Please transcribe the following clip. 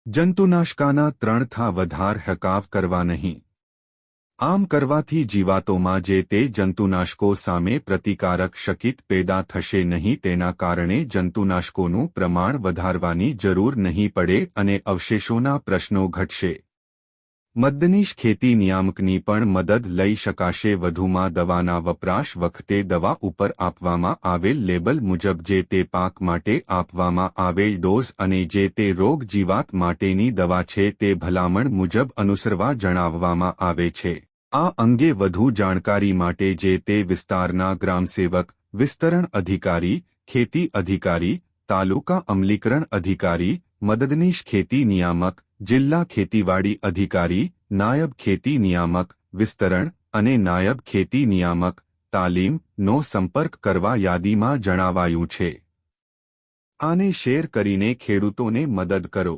જંતુનાશકાના 3 વધાર હકાવ કરવા નહીં. આમ કરવાથી જીવાતોમાં જે તે જંતુનાશકો સામે પ્રતિકારક શક્તિ પેદા થશે નહીં. તેના કારણે જંતુનાશકોનું પ્રમાણ વધારવાની જરૂર નહીં પડે અને અવશેષોના પ્રશ્નો ઘટશે. મદદનીશ ખેતી નિયામકની પણ મદદ લઈ શકાશે. વધુમાં દવાના વપરાશ વખતે દવા ઉપર આપવામાં આવેલ લેબલ મુજબ જે તે પાક માટે આપવામાં આવેલ ડોઝ અને જે તે રોગ જીવાત માટેની દવા છે તે ભલામણ મુજબ અનુસરવા જણાવવામાં આવે છે. આ અંગે વધુ જાણકારી માટે જે તે વિસ્તારના ગ્રામસેવક, વિસ્તરણ અધિકારી, ખેતી અધિકારી, તાલુકા અમલીકરણ અધિકારી, મદદનીશ ખેતી નિયામક, જિલ્લા ખેતીવાડી અધિકારી, નાયબ ખેતી નિયામક, વિસ્તરણ અને નાયબ ખેતી નિયામક, તાલીમ નો સંપર્ક કરવા યાદીમાં જણાવાયું છે. આને શેર કરીને ખેડૂતોને મદદ કરો.